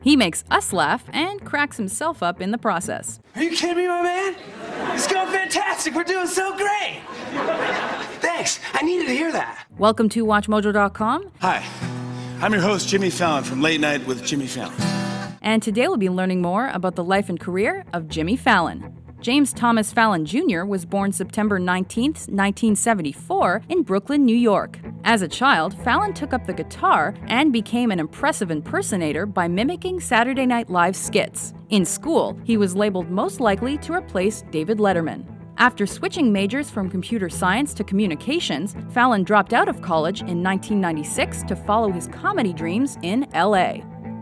He makes us laugh and cracks himself up in the process. Are you kidding me, my man? It's going fantastic. We're doing so great. Thanks. I needed to hear that. Welcome to WatchMojo.com. Hi, I'm your host, Jimmy Fallon from Late Night with Jimmy Fallon. And today we'll be learning more about the life and career of Jimmy Fallon. James Thomas Fallon Jr. was born September 19, 1974, in Brooklyn, New York. As a child, Fallon took up the guitar and became an impressive impersonator by mimicking Saturday Night Live skits. In school, he was labeled most likely to replace David Letterman. After switching majors from computer science to communications, Fallon dropped out of college in 1996 to follow his comedy dreams in LA.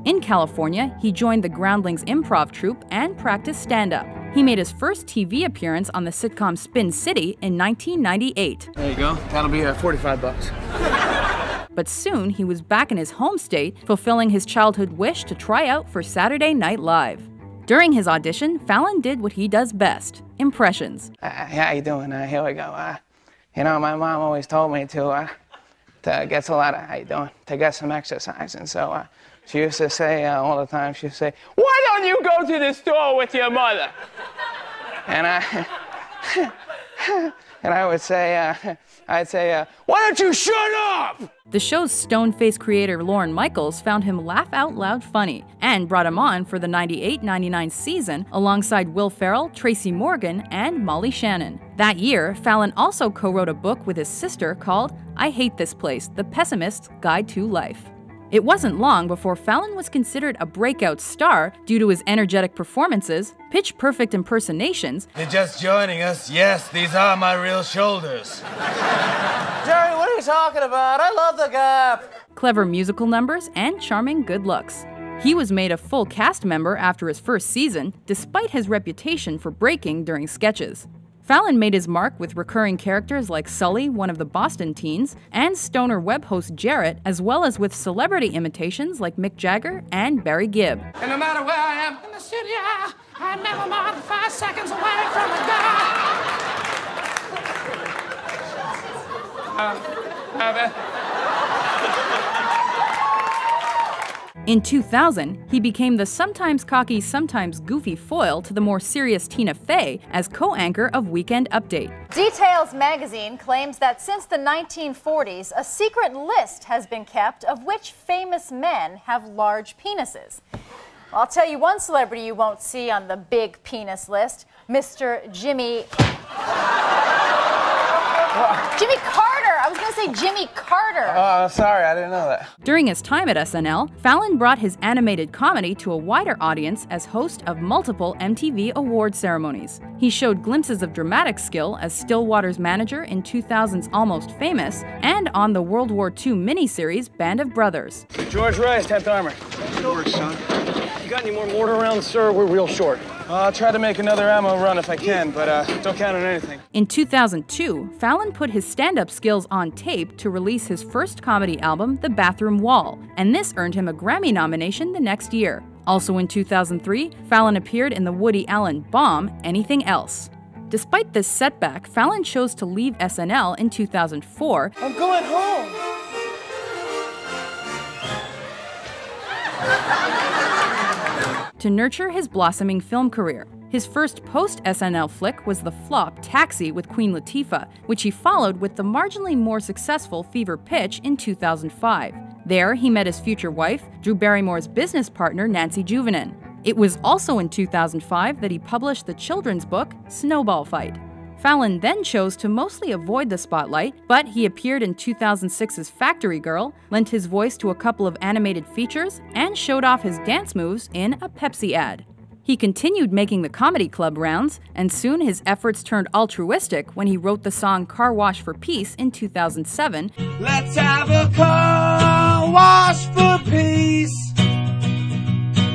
In California, he joined the Groundlings improv troupe and practiced stand-up. He made his first TV appearance on the sitcom Spin City in 1998. There you go. That'll be $45. But soon, he was back in his home state, fulfilling his childhood wish to try out for Saturday Night Live. During his audition, Fallon did what he does best: impressions. How you doing? Here we go. My mom always told me to get a lot of, how you doing? To get some exercise. And so she used to say all the time, she'd say, why don't you go to the store with your mother? And I would say, why don't you shut up? The show's stone-faced creator Lorne Michaels found him laugh out loud funny and brought him on for the 98-99 season alongside Will Ferrell, Tracy Morgan, and Molly Shannon. That year, Fallon also co-wrote a book with his sister called I Hate This Place: The Pessimist's Guide to Life. It wasn't long before Fallon was considered a breakout star due to his energetic performances, pitch-perfect impersonations. You're just joining us? Yes, these are my real shoulders. Jerry, what are you talking about? I love the Gap. Clever musical numbers, and charming good looks. He was made a full cast member after his first season, despite his reputation for breaking during sketches. Fallon made his mark with recurring characters like Sully, one of the Boston teens, and stoner web host Jarrett, as well as with celebrity imitations like Mick Jagger and Barry Gibb. And no matter where I am in the studio, I'm never more than 5 seconds away from a god. In 2000, he became the sometimes cocky, sometimes goofy foil to the more serious Tina Fey as co-anchor of Weekend Update. Details magazine claims that since the 1940s, a secret list has been kept of which famous men have large penises. I'll tell you one celebrity you won't see on the big penis list, Mr. Jimmy Carter. I was going to say Jimmy Carter. Oh, sorry, I didn't know that. During his time at SNL, Fallon brought his animated comedy to a wider audience as host of multiple MTV award ceremonies. He showed glimpses of dramatic skill as Stillwater's manager in 2000's Almost Famous and on the World War II miniseries Band of Brothers. George Rice, 10th Armor. Good work, son. You got any more mortar rounds, sir? We're real short. I'll try to make another ammo run if I can, but don't count on anything. In 2002, Fallon put his stand-up skills on tape to release his first comedy album, The Bathroom Wall, and this earned him a Grammy nomination the next year. Also in 2003, Fallon appeared in the Woody Allen bomb, Anything Else. Despite this setback, Fallon chose to leave SNL in 2004. I'm going home. To nurture his blossoming film career. His first post-SNL flick was the flop Taxi with Queen Latifah, which he followed with the marginally more successful Fever Pitch in 2005. There, he met his future wife, Drew Barrymore's business partner Nancy Juvenin. It was also in 2005 that he published the children's book Snowball Fight. Fallon then chose to mostly avoid the spotlight, but he appeared in 2006's Factory Girl, lent his voice to a couple of animated features, and showed off his dance moves in a Pepsi ad. He continued making the comedy club rounds, and soon his efforts turned altruistic when he wrote the song Car Wash for Peace in 2007. Let's have a car wash for peace.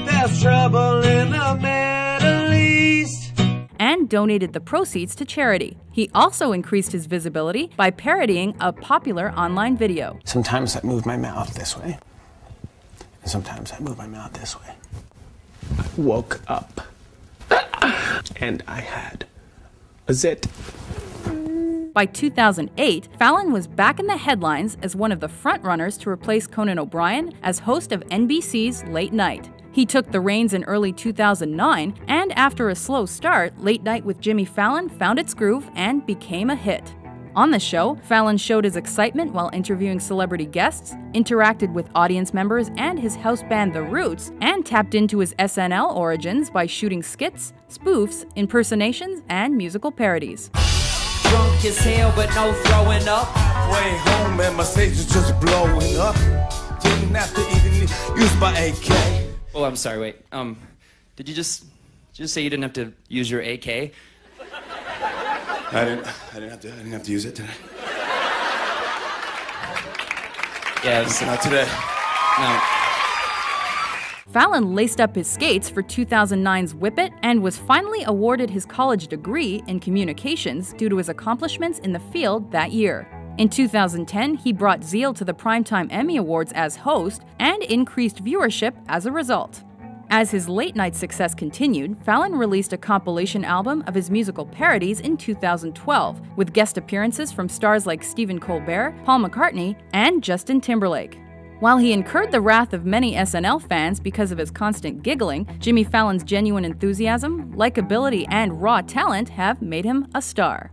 There's trouble in the Middle East. And donated the proceeds to charity. He also increased his visibility by parodying a popular online video. Sometimes I move my mouth this way, and sometimes I move my mouth this way. I woke up, and I had a zit. By 2008, Fallon was back in the headlines as one of the frontrunners to replace Conan O'Brien as host of NBC's Late Night. He took the reins in early 2009, and after a slow start, Late Night with Jimmy Fallon found its groove and became a hit. On the show, Fallon showed his excitement while interviewing celebrity guests, interacted with audience members and his house band The Roots, and tapped into his SNL origins by shooting skits, spoofs, impersonations, and musical parodies. Drunk as hell, but no throwing up. Way home and my stage is just blowing up. Didn't have to even use my AK. Oh, I'm sorry, wait. Did you just say you didn't have to use your AK? I didn't have to use it today. Yes. Not today. No. Fallon laced up his skates for 2009's Whip It and was finally awarded his college degree in communications due to his accomplishments in the field that year. In 2010, he brought zeal to the Primetime Emmy Awards as host and increased viewership as a result. As his late-night success continued, Fallon released a compilation album of his musical parodies in 2012, with guest appearances from stars like Stephen Colbert, Paul McCartney, and Justin Timberlake. While he incurred the wrath of many SNL fans because of his constant giggling, Jimmy Fallon's genuine enthusiasm, likability, and raw talent have made him a star.